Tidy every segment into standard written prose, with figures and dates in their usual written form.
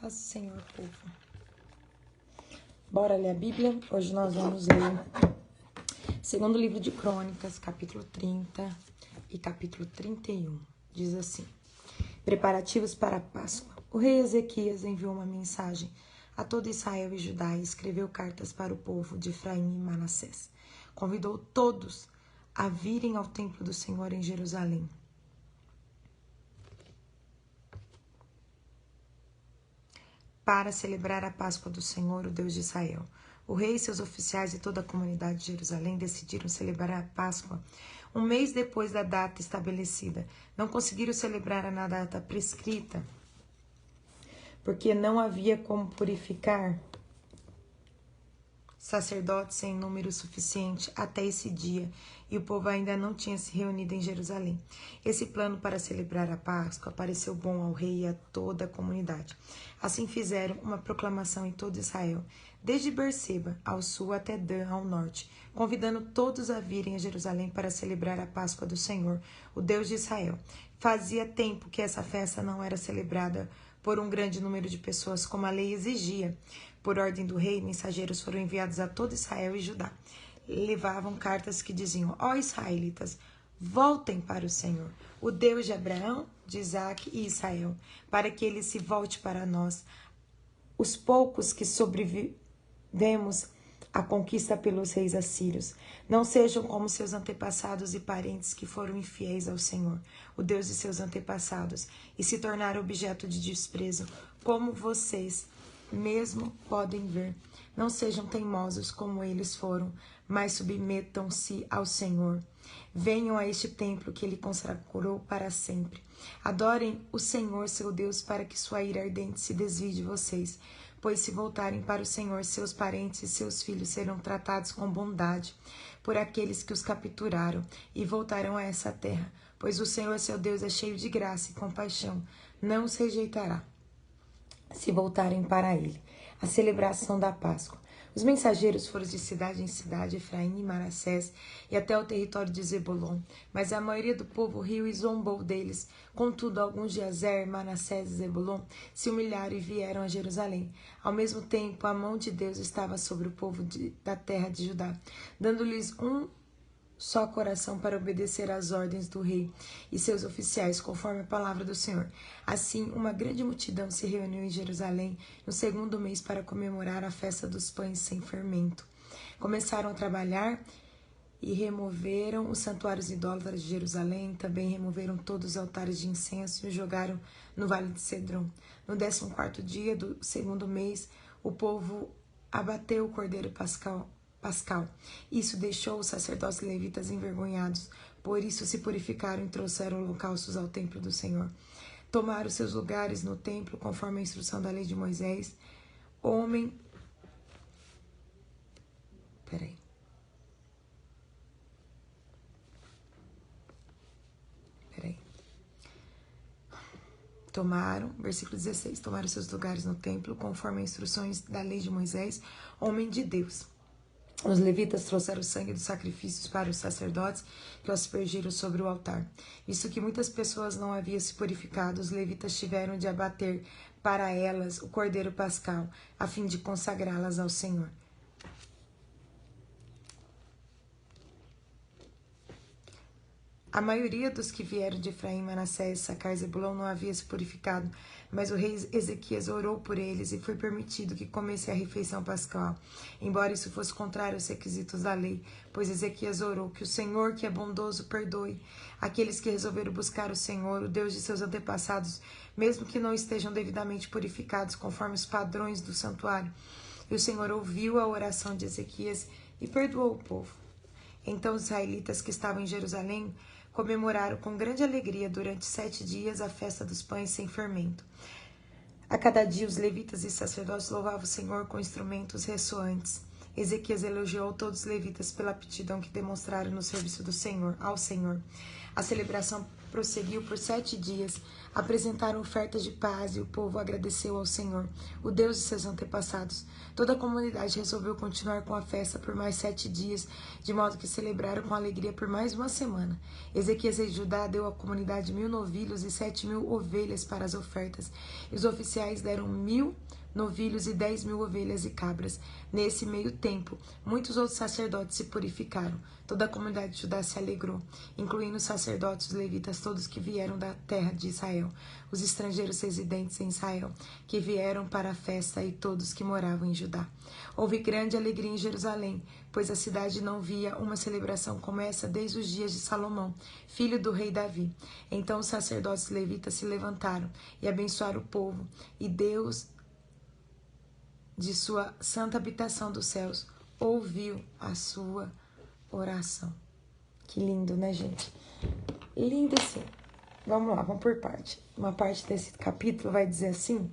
Paz do Senhor, povo. Bora ler a Bíblia? Hoje nós vamos ler segundo livro de Crônicas, capítulo 30 e capítulo 31. Diz assim: Preparativos para a Páscoa. O rei Ezequias enviou uma mensagem a todo Israel e Judá e escreveu cartas para o povo de Efraim e Manassés. Convidou todos a virem ao templo do Senhor em Jerusalém. Para celebrar a Páscoa do Senhor, o Deus de Israel. O rei, seus oficiais e toda a comunidade de Jerusalém decidiram celebrar a Páscoa um mês depois da data estabelecida. Não conseguiram celebrar na data prescrita, porque não havia como purificar sacerdotes em número suficiente até esse dia, e o povo ainda não tinha se reunido em Jerusalém. Esse plano para celebrar a Páscoa pareceu bom ao rei e a toda a comunidade. Assim fizeram uma proclamação em todo Israel, desde Berseba ao sul até Dan ao norte, convidando todos a virem a Jerusalém para celebrar a Páscoa do Senhor, o Deus de Israel. Fazia tempo que essa festa não era celebrada por um grande número de pessoas, como a lei exigia. Por ordem do rei, mensageiros foram enviados a todo Israel e Judá. Levavam cartas que diziam: Ó israelitas, voltem para o Senhor, o Deus de Abraão, de Isaque e Israel, para que ele se volte para nós. Os poucos que sobrevivemos à conquista pelos reis assírios, não sejam como seus antepassados e parentes que foram infiéis ao Senhor, o Deus de seus antepassados, e se tornaram objeto de desprezo, como vocês mesmo podem ver. Não sejam teimosos como eles foram, mas submetam-se ao Senhor. Venham a este templo que ele consagrou para sempre. Adorem o Senhor, seu Deus, para que sua ira ardente se desvie de vocês. Pois se voltarem para o Senhor, seus parentes e seus filhos serão tratados com bondade por aqueles que os capturaram e voltarão a essa terra. Pois o Senhor, seu Deus, é cheio de graça e compaixão. Não os rejeitará se voltarem para ele. A celebração da Páscoa. Os mensageiros foram de cidade em cidade, Efraim e Manassés, e até o território de Zebulon. Mas a maioria do povo riu e zombou deles. Contudo, alguns de Azer, Manassés e Zebulon se humilharam e vieram a Jerusalém. Ao mesmo tempo, a mão de Deus estava sobre o povo da terra de Judá, dando-lhes um só coração para obedecer às ordens do rei e seus oficiais, conforme a palavra do Senhor. Assim, uma grande multidão se reuniu em Jerusalém no segundo mês para comemorar a festa dos pães sem fermento. Começaram a trabalhar e removeram os santuários idólatras de Jerusalém. Também removeram todos os altares de incenso e os jogaram no vale de Cedron. No 14º dia do segundo mês, o povo abateu o cordeiro pascal. Isso deixou os sacerdotes levitas envergonhados. Por isso se purificaram e trouxeram holocaustos ao templo do Senhor. Tomaram seus lugares no templo, conforme a instrução da lei de Moisés. Versículo 16. Tomaram seus lugares no templo, conforme as instruções da lei de Moisés, homem de Deus. Os levitas trouxeram o sangue dos sacrifícios para os sacerdotes, que os aspergiram sobre o altar. Visto que muitas pessoas não haviam se purificado, os levitas tiveram de abater para elas o cordeiro pascal, a fim de consagrá-las ao Senhor. A maioria dos que vieram de Efraim, Manassés, Sacar e Zebulon não havia se purificado, mas o rei Ezequias orou por eles e foi permitido que comessem a refeição pascal, embora isso fosse contrário aos requisitos da lei, pois Ezequias orou que o Senhor, que é bondoso, perdoe aqueles que resolveram buscar o Senhor, o Deus de seus antepassados, mesmo que não estejam devidamente purificados conforme os padrões do santuário. E o Senhor ouviu a oração de Ezequias e perdoou o povo. Então os israelitas que estavam em Jerusalém comemoraram com grande alegria durante 7 dias a festa dos pães sem fermento. A cada dia os levitas e sacerdotes louvavam o Senhor com instrumentos ressoantes. Ezequias elogiou todos os levitas pela aptidão que demonstraram no serviço ao Senhor. A celebração prosseguiu por 7 dias. Apresentaram ofertas de paz e o povo agradeceu ao Senhor, o Deus de seus antepassados. Toda a comunidade resolveu continuar com a festa por mais 7 dias, de modo que celebraram com alegria por mais uma semana. Ezequias, rei de Judá, deu à comunidade 1000 novilhos e 7.000 ovelhas para as ofertas. E os oficiais deram 1000 novilhos e 10.000 ovelhas e cabras. Nesse meio tempo, muitos outros sacerdotes se purificaram. Toda a comunidade de Judá se alegrou, incluindo os sacerdotes, os levitas, todos que vieram da terra de Israel, os estrangeiros residentes em Israel, que vieram para a festa, e todos que moravam em Judá. Houve grande alegria em Jerusalém, pois a cidade não via uma celebração como essa desde os dias de Salomão, filho do rei Davi. Então os sacerdotes levitas se levantaram e abençoaram o povo, e Deus, de sua santa habitação dos céus, ouviu a sua oração. Que lindo, né, gente? Lindo assim. Vamos lá, vamos por parte. Uma parte desse capítulo vai dizer assim,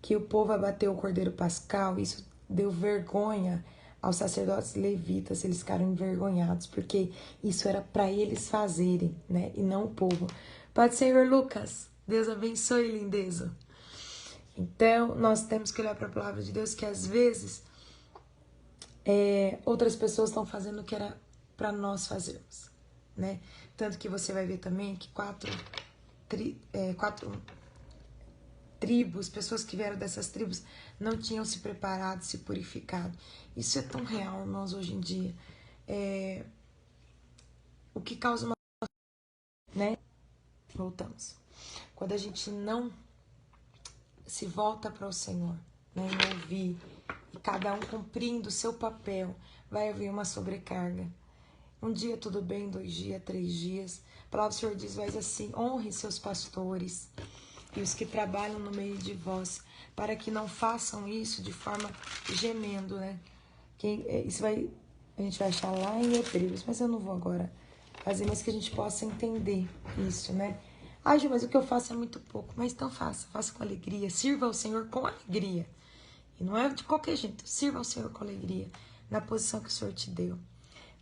que o povo abateu o cordeiro pascal. Isso deu vergonha aos sacerdotes levitas. Eles ficaram envergonhados, porque isso era para eles fazerem, né, e não o povo. Pode ser, Senhor Lucas. Deus abençoe, lindeza. Então, nós temos que olhar para a palavra de Deus, que às vezes outras pessoas estão fazendo o que era para nós fazermos, né? Tanto que você vai ver também que quatro tribos, pessoas que vieram dessas tribos, não tinham se preparado, se purificado. Isso é tão real, irmãos, hoje em dia. O que causa uma... né? Voltamos. Quando a gente não se volta para o Senhor, né, em ouvir, e cada um cumprindo o seu papel, vai haver uma sobrecarga. Um dia tudo bem, 2 dias, 3 dias. A palavra do Senhor diz, mas assim, honre seus pastores e os que trabalham no meio de vós, para que não façam isso de forma gemendo, né? Isso a gente vai achar lá em Hebreus, mas eu não vou agora fazer, mas que a gente possa entender isso, né? Ai, Ju, mas o que eu faço é muito pouco. Mas então faça com alegria. Sirva ao Senhor com alegria. E não é de qualquer jeito. Sirva ao Senhor com alegria, na posição que o Senhor te deu.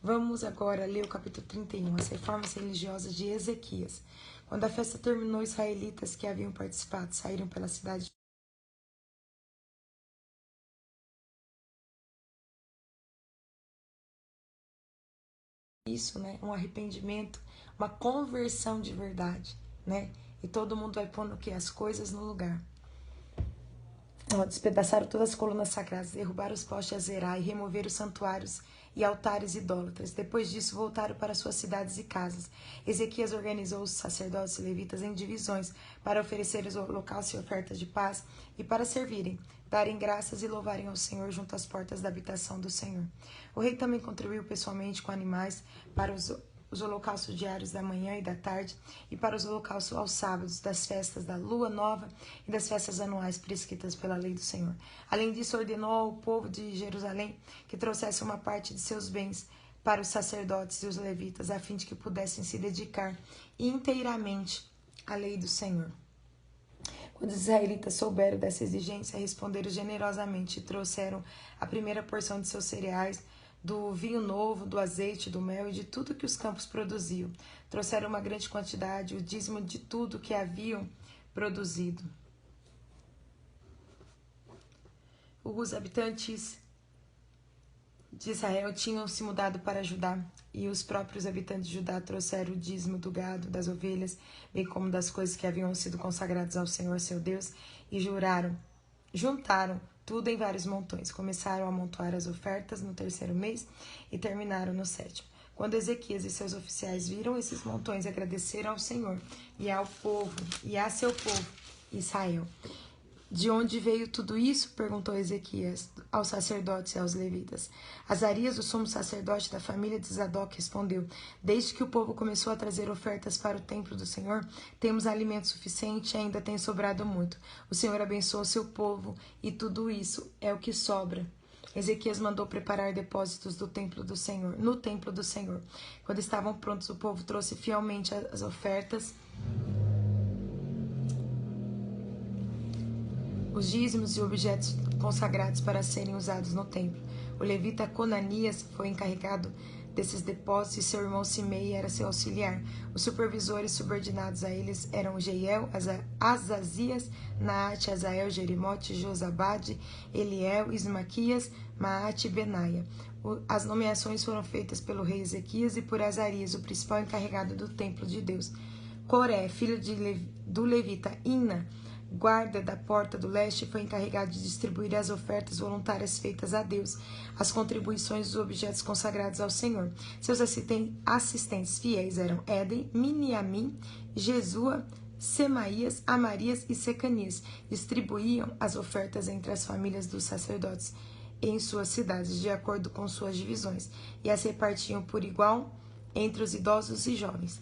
Vamos agora ler o capítulo 31, as reformas religiosas de Ezequias. Quando a festa terminou, os israelitas que haviam participado saíram pela cidade. Isso, né? Um arrependimento, uma conversão de verdade, né? E todo mundo vai pondo o quê? As coisas no lugar. Despedaçaram todas as colunas sagradas, derrubaram os postes de Azerá e removeram os santuários e altares idólatras. Depois disso, voltaram para suas cidades e casas. Ezequias organizou os sacerdotes e levitas em divisões para oferecer os holocaustos e ofertas de paz e para servirem, darem graças e louvarem ao Senhor junto às portas da habitação do Senhor. O rei também contribuiu pessoalmente com animais para os holocaustos diários da manhã e da tarde, e para os holocaustos aos sábados, das festas da lua nova e das festas anuais prescritas pela lei do Senhor. Além disso, ordenou ao povo de Jerusalém que trouxesse uma parte de seus bens para os sacerdotes e os levitas, a fim de que pudessem se dedicar inteiramente à lei do Senhor. Quando os israelitas souberam dessa exigência, responderam generosamente e trouxeram a primeira porção de seus cereais, do vinho novo, do azeite, do mel e de tudo que os campos produziam. Trouxeram uma grande quantidade, o dízimo de tudo que haviam produzido. Os habitantes de Israel tinham se mudado para Judá, e os próprios habitantes de Judá trouxeram o dízimo do gado, das ovelhas, bem como das coisas que haviam sido consagradas ao Senhor, seu Deus, e juntaram tudo em vários montões. Começaram a amontoar as ofertas no 3º mês e terminaram no 7º. Quando Ezequias e seus oficiais viram esses montões, agradeceram ao Senhor e ao povo, e a seu povo, Israel. De onde veio tudo isso? Perguntou Ezequias aos sacerdotes e aos levitas. Azarias, o sumo sacerdote da família de Zadok, respondeu: desde que o povo começou a trazer ofertas para o templo do Senhor, temos alimento suficiente e ainda tem sobrado muito. O Senhor abençoou seu povo e tudo isso é o que sobra. Ezequias mandou preparar depósitos do templo do Senhor, no templo do Senhor. Quando estavam prontos, o povo trouxe fielmente as ofertas, os dízimos e objetos consagrados para serem usados no templo. O levita Conanias foi encarregado desses depósitos, e seu irmão Simei era seu auxiliar. Os supervisores subordinados a eles eram Jeiel, Azazias, Naate, Azael, Jerimote, Josabade, Eliel, Ismaquias, Maate e Benaia. As nomeações foram feitas pelo rei Ezequias e por Azarias, o principal encarregado do templo de Deus. Coré, filho do levita Ina, guarda da porta do leste, foi encarregado de distribuir as ofertas voluntárias feitas a Deus, as contribuições dos objetos consagrados ao Senhor. Seus assistentes fiéis eram Éden, Miniamim, Jesua, Semaías, Amarias e Secanias. Distribuíam as ofertas entre as famílias dos sacerdotes em suas cidades, de acordo com suas divisões, e as repartiam por igual entre os idosos e jovens.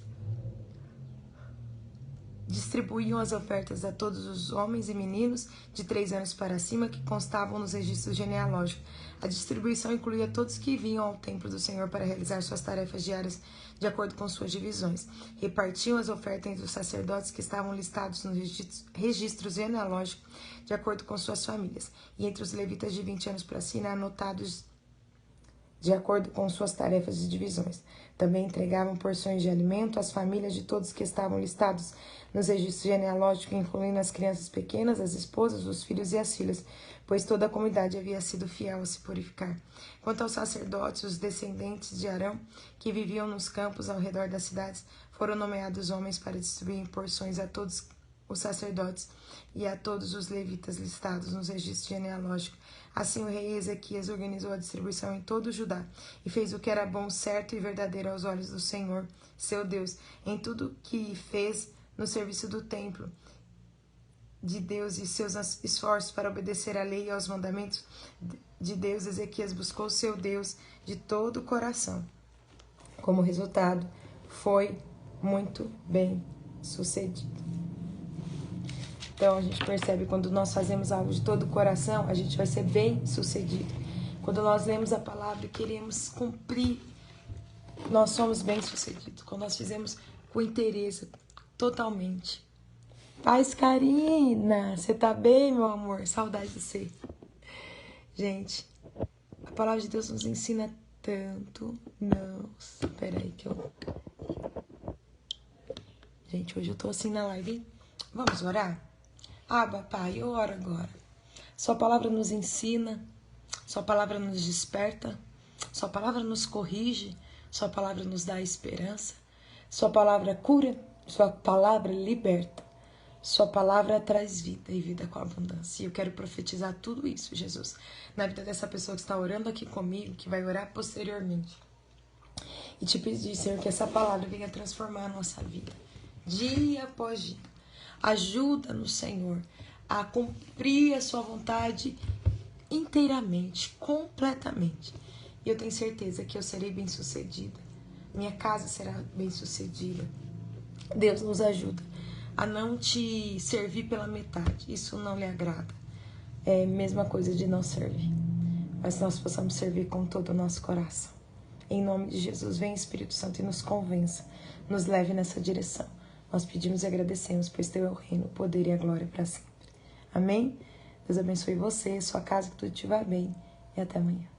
Distribuíam as ofertas a todos os homens e meninos de 3 anos para cima que constavam nos registros genealógicos. A distribuição incluía todos que vinham ao templo do Senhor para realizar suas tarefas diárias de acordo com suas divisões. Repartiam as ofertas entre os sacerdotes que estavam listados nos registros genealógicos de acordo com suas famílias, e entre os levitas de 20 anos para cima, anotados de acordo com suas tarefas e divisões. Também entregavam porções de alimento às famílias de todos que estavam listados nos registros genealógicos, incluindo as crianças pequenas, as esposas, os filhos e as filhas, pois toda a comunidade havia sido fiel a se purificar. Quanto aos sacerdotes, os descendentes de Arão, que viviam nos campos ao redor das cidades, foram nomeados homens para distribuir porções a todos os sacerdotes e a todos os levitas listados nos registros genealógicos. Assim o rei Ezequias organizou a distribuição em todo o Judá e fez o que era bom, certo e verdadeiro aos olhos do Senhor, seu Deus, em tudo que fez no serviço do templo de Deus e seus esforços para obedecer à lei e aos mandamentos de Deus. Ezequias buscou seu Deus de todo o coração. Como resultado, foi muito bem sucedido. Então, a gente percebe, quando nós fazemos algo de todo o coração, a gente vai ser bem sucedido. Quando nós lemos a palavra e queremos cumprir, nós somos bem sucedidos. Quando nós fizemos com interesse, totalmente. Paz, Karina, você tá bem, meu amor? Saudade de você. Gente, a palavra de Deus nos ensina tanto. Nossa, peraí que eu... Gente, hoje eu tô assim na live, hein? Vamos orar? Pai, eu oro agora. Sua palavra nos ensina, sua palavra nos desperta, sua palavra nos corrige, sua palavra nos dá esperança, sua palavra cura, sua palavra liberta, sua palavra traz vida e vida com abundância. E eu quero profetizar tudo isso, Jesus, na vida dessa pessoa que está orando aqui comigo, que vai orar posteriormente. E te pedir, Senhor, que essa palavra venha transformar a nossa vida, dia após dia. Ajuda-nos, Senhor, a cumprir a sua vontade inteiramente, completamente. E eu tenho certeza que eu serei bem-sucedida. Minha casa será bem-sucedida. Deus nos ajuda a não te servir pela metade. Isso não lhe agrada. É a mesma coisa de não servir. Mas nós possamos servir com todo o nosso coração. Em nome de Jesus, vem Espírito Santo e nos convença. Nos leve nessa direção. Nós pedimos e agradecemos, pois teu é o reino, o poder e a glória para sempre. Amém? Deus abençoe você, sua casa, que tudo estiver bem. E até amanhã.